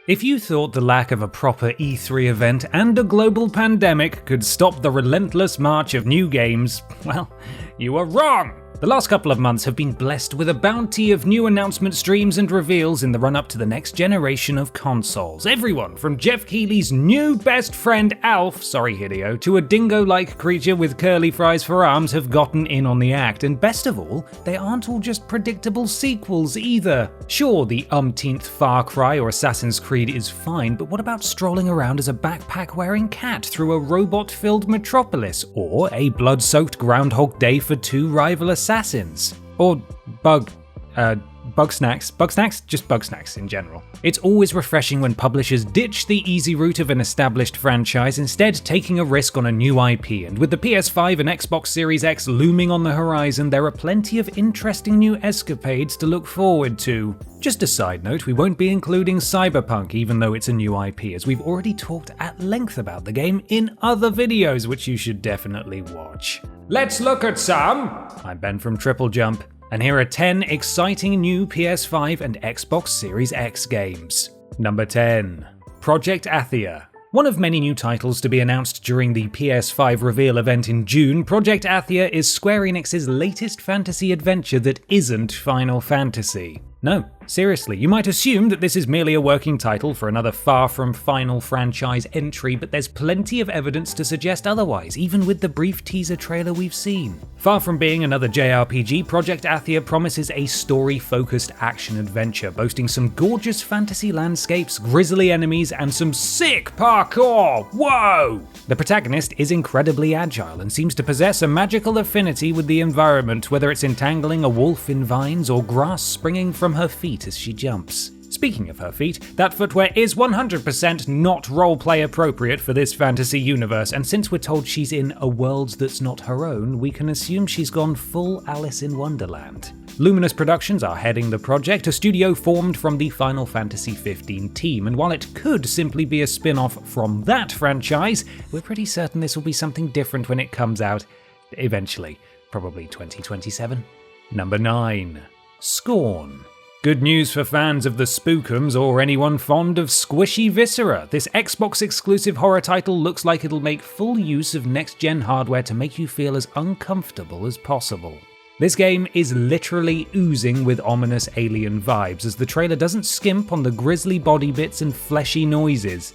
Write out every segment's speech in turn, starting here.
If you thought the lack of a proper E3 event and a global pandemic could stop the relentless march of new games, well, you are wrong! The last couple of months have been blessed with a bounty of new announcement streams and reveals in the run-up to the next generation of consoles. Everyone from Jeff Keighley's new best friend Alf, sorry Hideo, to a dingo-like creature with curly fries for arms have gotten in on the act, and best of all, they aren't all just predictable sequels either. Sure, the umpteenth Far Cry or Assassin's Creed is fine, but what about strolling around as a backpack-wearing cat through a robot-filled metropolis, or a blood-soaked Groundhog Day for two rival assassins? Or bug snacks, just bug snacks in general. It's always refreshing when publishers ditch the easy route of an established franchise, instead taking a risk on a new IP, and with the PS5 and Xbox Series X looming on the horizon, there are plenty of interesting new escapades to look forward to. Just a side note, we won't be including Cyberpunk even though it's a new IP, as we've already talked at length about the game in other videos, which you should definitely watch. Let's look at some! I'm Ben from TripleJump, and here are 10 exciting new PS5 and Xbox Series X games. Number 10. Project Atheia. One of many new titles to be announced during the PS5 reveal event in June, Project Atheia is Square Enix's latest fantasy adventure that isn't Final Fantasy. No, seriously, you might assume that this is merely a working title for another far from final franchise entry, but there's plenty of evidence to suggest otherwise, even with the brief teaser trailer we've seen. Far from being another JRPG, Project Atheia promises a story-focused action-adventure, boasting some gorgeous fantasy landscapes, grisly enemies, and some sick parkour! Whoa! The protagonist is incredibly agile and seems to possess a magical affinity with the environment, whether it's entangling a wolf in vines or grass springing from her feet as she jumps. Speaking of her feet, that footwear is 100% not roleplay appropriate for this fantasy universe, and since we're told she's in a world that's not her own, we can assume she's gone full Alice in Wonderland. Luminous Productions are heading the project, a studio formed from the Final Fantasy XV team, and while it could simply be a spin-off from that franchise, we're pretty certain this will be something different when it comes out eventually, probably 2027. Number 9. Scorn. Good news for fans of the Spookums or anyone fond of squishy viscera. This Xbox-exclusive horror title looks like it'll make full use of next-gen hardware to make you feel as uncomfortable as possible. This game is literally oozing with ominous alien vibes, as the trailer doesn't skimp on the grisly body bits and fleshy noises.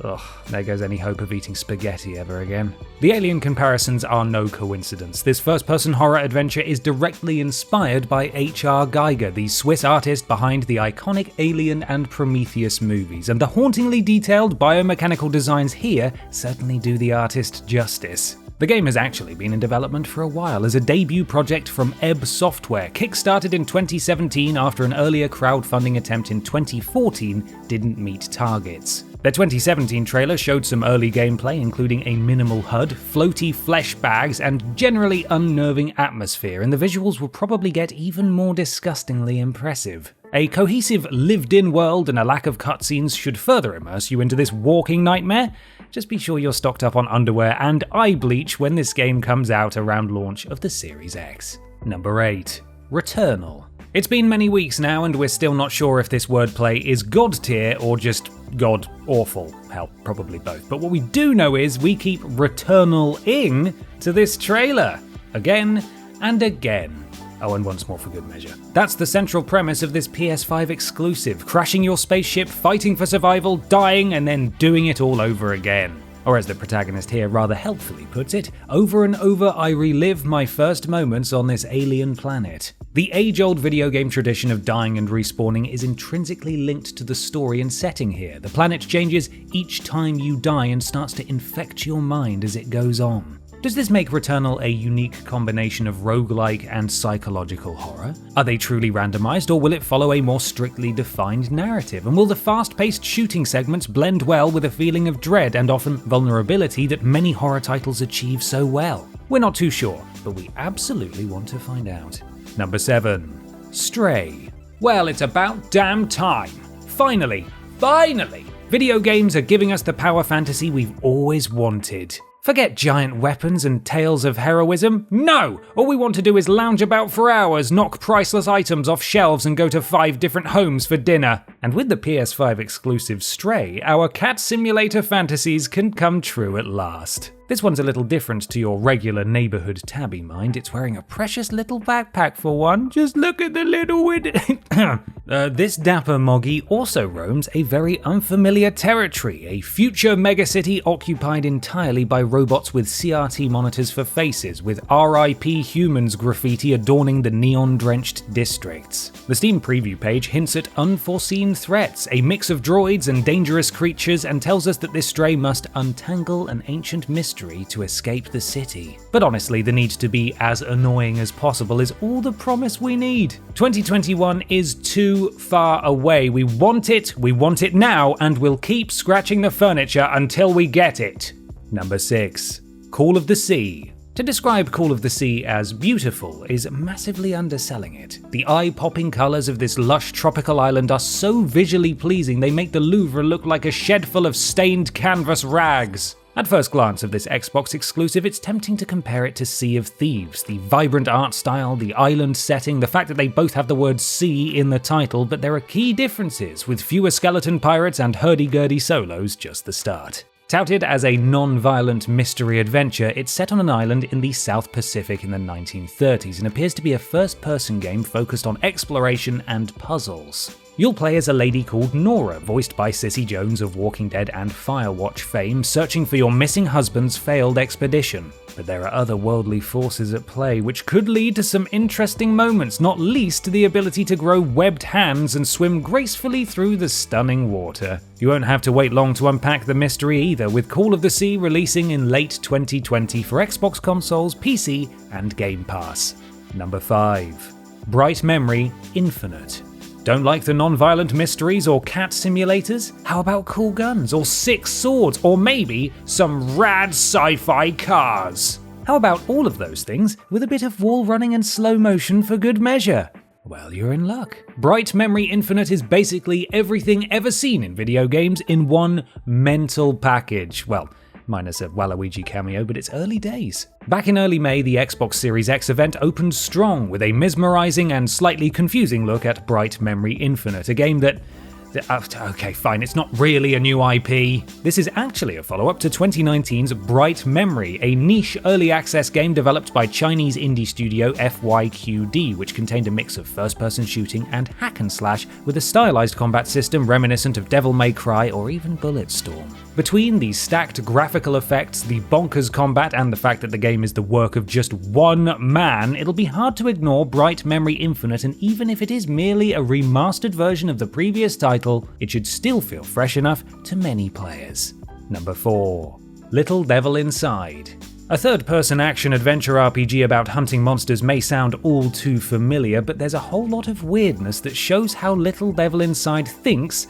Ugh, there goes any hope of eating spaghetti ever again. The alien comparisons are no coincidence. This first-person horror adventure is directly inspired by H.R. Giger, the Swiss artist behind the iconic Alien and Prometheus movies, and the hauntingly detailed biomechanical designs here certainly do the artist justice. The game has actually been in development for a while as a debut project from Ebb Software, kickstarted in 2017 after an earlier crowdfunding attempt in 2014 didn't meet targets. Their 2017 trailer showed some early gameplay, including a minimal HUD, floaty flesh bags, and generally unnerving atmosphere, and the visuals will probably get even more disgustingly impressive. A cohesive, lived-in world and a lack of cutscenes should further immerse you into this walking nightmare. Just be sure you're stocked up on underwear and eye bleach when this game comes out around launch of the Series X. Number 8. Returnal. It's been many weeks now, and we're still not sure if this wordplay is god tier or just god awful. Hell, probably both. But what we do know is we keep Returnal-ing to this trailer. Again and again. Oh, and once more for good measure. That's the central premise of this PS5 exclusive. Crashing your spaceship, fighting for survival, dying, and then doing it all over again. Or as the protagonist here rather helpfully puts it, over and over I relive my first moments on this alien planet. The age-old video game tradition of dying and respawning is intrinsically linked to the story and setting here. The planet changes each time you die and starts to infect your mind as it goes on. Does this make Returnal a unique combination of roguelike and psychological horror? Are they truly randomized, or will it follow a more strictly defined narrative? And will the fast-paced shooting segments blend well with a feeling of dread and often vulnerability that many horror titles achieve so well? We're not too sure, but we absolutely want to find out. Number 7. Stray. Well, it's about damn time. Finally! Video games are giving us the power fantasy we've always wanted. Forget giant weapons and tales of heroism. No! All we want to do is lounge about for hours, knock priceless items off shelves and go to 5 different homes for dinner. And with the PS5 exclusive Stray, our cat simulator fantasies can come true at last. This one's a little different to your regular neighborhood tabby mind. It's wearing a precious little backpack for one. Just look at the little window. This dapper moggy also roams a very unfamiliar territory, a future megacity occupied entirely by robots with CRT monitors for faces, with RIP humans graffiti adorning the neon-drenched districts. The Steam preview page hints at unforeseen threats, a mix of droids and dangerous creatures, and tells us that this Stray must untangle an ancient mystery to escape the city. But honestly, the need to be as annoying as possible is all the promise we need. 2021 is too far away. We want it now, and we'll keep scratching the furniture until we get it. Number 6. Call of the Sea. To describe Call of the Sea as beautiful is massively underselling it. The eye-popping colours of this lush tropical island are so visually pleasing they make the Louvre look like a shed full of stained canvas rags. At first glance of this Xbox exclusive, it's tempting to compare it to Sea of Thieves. The vibrant art style, the island setting, the fact that they both have the word sea in the title, but there are key differences, with fewer skeleton pirates and hurdy-gurdy solos just the start. Touted as a non-violent mystery adventure, it's set on an island in the South Pacific in the 1930s and appears to be a first-person game focused on exploration and puzzles. You'll play as a lady called Nora, voiced by Cissy Jones of Walking Dead and Firewatch fame, searching for your missing husband's failed expedition. But there are other worldly forces at play, which could lead to some interesting moments, not least the ability to grow webbed hands and swim gracefully through the stunning water. You won't have to wait long to unpack the mystery either, with Call of the Sea releasing in late 2020 for Xbox consoles, PC, and Game Pass. Number 5. Bright Memory Infinite. Don't like the non-violent mysteries or cat simulators? How about cool guns, or 6 swords, or maybe some rad sci-fi cars? How about all of those things with a bit of wall running and slow motion for good measure? Well, you're in luck. Bright Memory Infinite is basically everything ever seen in video games in one mental package. Well, minus a Waluigi cameo, but it's early days. Back in early May, the Xbox Series X event opened strong with a mesmerizing and slightly confusing look at Bright Memory Infinite, a game that okay, fine, it's not really a new IP. This is actually a follow-up to 2019's Bright Memory, a niche early access game developed by Chinese indie studio FYQD, which contained a mix of first-person shooting and hack and slash with a stylized combat system reminiscent of Devil May Cry or even Bulletstorm. Between the stacked graphical effects, the bonkers combat, and the fact that the game is the work of just one man, it'll be hard to ignore Bright Memory Infinite, and even if it is merely a remastered version of the previous title, it should still feel fresh enough to many players. Number 4. Little Devil Inside. A third-person action-adventure RPG about hunting monsters may sound all too familiar, but there's a whole lot of weirdness that shows how Little Devil Inside thinks,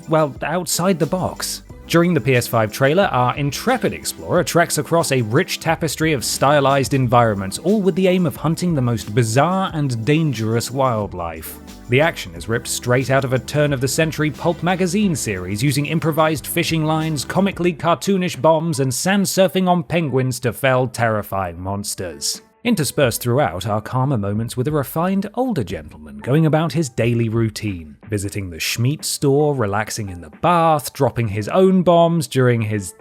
well, outside the box. During the PS5 trailer, our intrepid explorer treks across a rich tapestry of stylized environments, all with the aim of hunting the most bizarre and dangerous wildlife. The action is ripped straight out of a turn-of-the-century pulp magazine series, using improvised fishing lines, comically cartoonish bombs, and sand surfing on penguins to fell terrifying monsters. Interspersed throughout are calmer moments with a refined older gentleman going about his daily routine, visiting the Schmeat store, relaxing in the bath, dropping his own bombs during his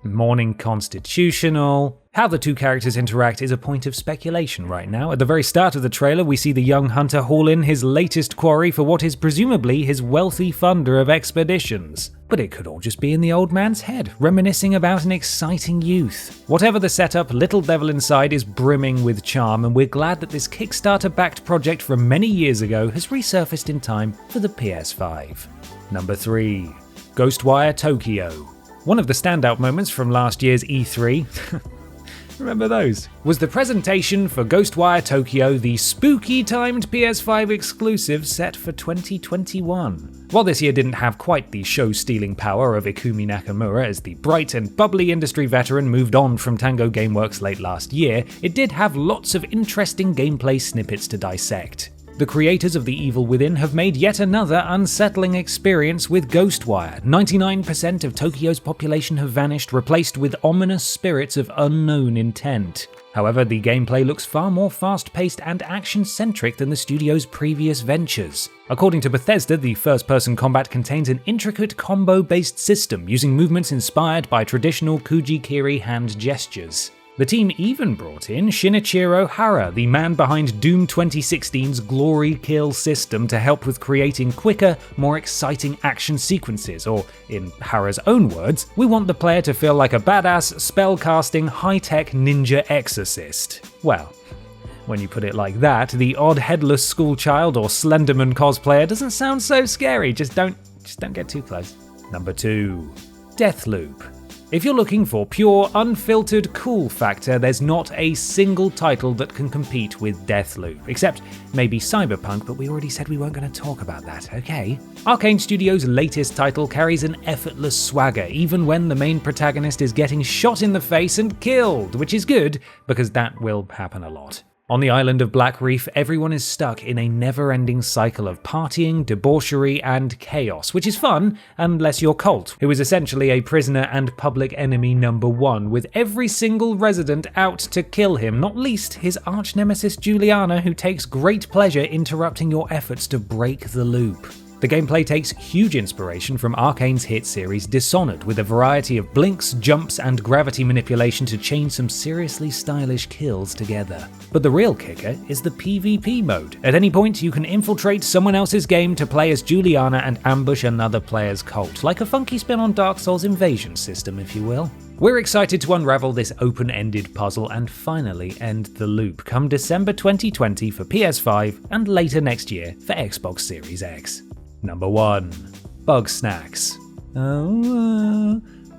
morning constitutional. How the two characters interact is a point of speculation right now. At the very start of the trailer, we see the young hunter haul in his latest quarry for what is presumably his wealthy funder of expeditions. But it could all just be in the old man's head, reminiscing about an exciting youth. Whatever the setup, Little Devil Inside is brimming with charm, and we're glad that this Kickstarter-backed project from many years ago has resurfaced in time for the PS5. Number 3. Ghostwire Tokyo. One of the standout moments from last year's E3 remember those? Was the presentation for Ghostwire Tokyo, the spooky-timed PS5 exclusive set for 2021. While this year didn't have quite the show-stealing power of Ikumi Nakamura as the bright and bubbly industry veteran moved on from Tango Gameworks late last year, it did have lots of interesting gameplay snippets to dissect. The creators of The Evil Within have made yet another unsettling experience with Ghostwire. 99% of Tokyo's population have vanished, replaced with ominous spirits of unknown intent. However, the gameplay looks far more fast-paced and action-centric than the studio's previous ventures. According to Bethesda, the first-person combat contains an intricate combo-based system using movements inspired by traditional Kuji-kiri hand gestures. The team even brought in Shinichiro Hara, the man behind Doom 2016's Glory Kill system, to help with creating quicker, more exciting action sequences, or in Hara's own words, we want the player to feel like a badass, spell-casting, high-tech ninja exorcist. Well, when you put it like that, the odd headless schoolchild or Slenderman cosplayer doesn't sound so scary, just don't get too close. Number 2. Deathloop. If you're looking for pure, unfiltered cool factor, there's not a single title that can compete with Deathloop, except maybe Cyberpunk, but we already said we weren't going to talk about that, okay? Arcane Studios' latest title carries an effortless swagger, even when the main protagonist is getting shot in the face and killed, which is good, because that will happen a lot. On the island of Black Reef, everyone is stuck in a never-ending cycle of partying, debauchery, and chaos, which is fun, unless you're Colt, who is essentially a prisoner and public enemy number 1, with every single resident out to kill him, not least his arch-nemesis Juliana, who takes great pleasure interrupting your efforts to break the loop. The gameplay takes huge inspiration from Arcane's hit series Dishonored, with a variety of blinks, jumps, and gravity manipulation to chain some seriously stylish kills together. But the real kicker is the PvP mode. At any point, you can infiltrate someone else's game to play as Juliana and ambush another player's cult, like a funky spin on Dark Souls' invasion system, if you will. We're excited to unravel this open-ended puzzle and finally end the loop come December 2020 for PS5 and later next year for Xbox Series X. Number 1. Bugsnax.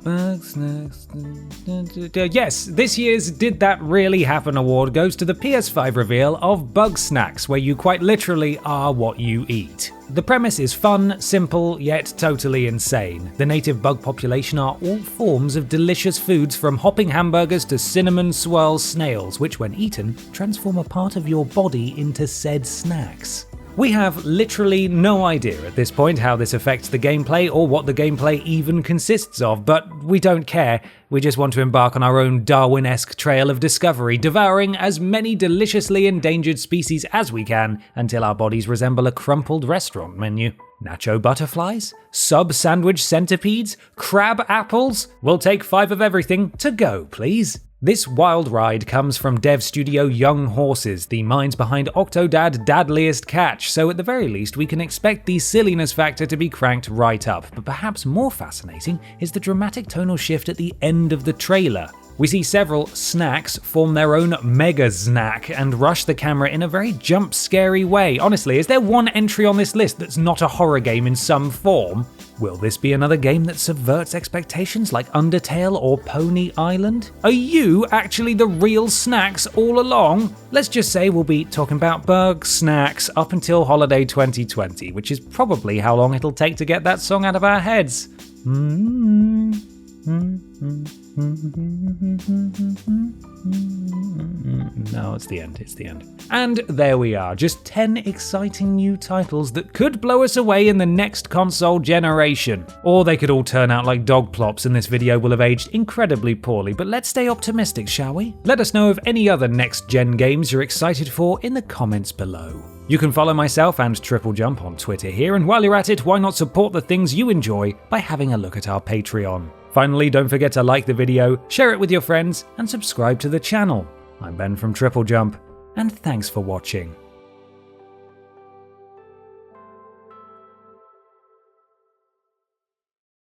Bugsnax. Yes, this year's Did That Really Happen award goes to the PS5 reveal of Bugsnax, where you quite literally are what you eat. The premise is fun, simple, yet totally insane. The native bug population are all forms of delicious foods, from hopping hamburgers to cinnamon swirl snails, which when eaten, transform a part of your body into said snacks. We have literally no idea at this point how this affects the gameplay or what the gameplay even consists of, but we don't care. We just want to embark on our own Darwin-esque trail of discovery, devouring as many deliciously endangered species as we can until our bodies resemble a crumpled restaurant menu. Nacho butterflies? Sub-sandwich centipedes? Crab apples? We'll take 5 of everything. To go, please. This wild ride comes from dev studio Young Horses, the minds behind Octodad Dadliest Catch, so at the very least we can expect the silliness factor to be cranked right up, but perhaps more fascinating is the dramatic tonal shift at the end of the trailer. We see several snacks form their own mega snack and rush the camera in a very jump-scary way. Honestly, is there one entry on this list that's not a horror game in some form? Will this be another game that subverts expectations like Undertale or Pony Island? Are you actually the real snacks all along? Let's just say we'll be talking about Bugsnax up until holiday 2020, which is probably how long it'll take to get that song out of our heads. No, it's the end. And there we are, just 10 exciting new titles that could blow us away in the next console generation. Or they could all turn out like dog plops and this video will have aged incredibly poorly, but let's stay optimistic, shall we? Let us know of any other next-gen games you're excited for in the comments below. You can follow myself and TripleJump on Twitter here, and while you're at it, why not support the things you enjoy by having a look at our Patreon. Finally, don't forget to like the video, share it with your friends, and subscribe to the channel. I'm Ben from TripleJump, and thanks for watching.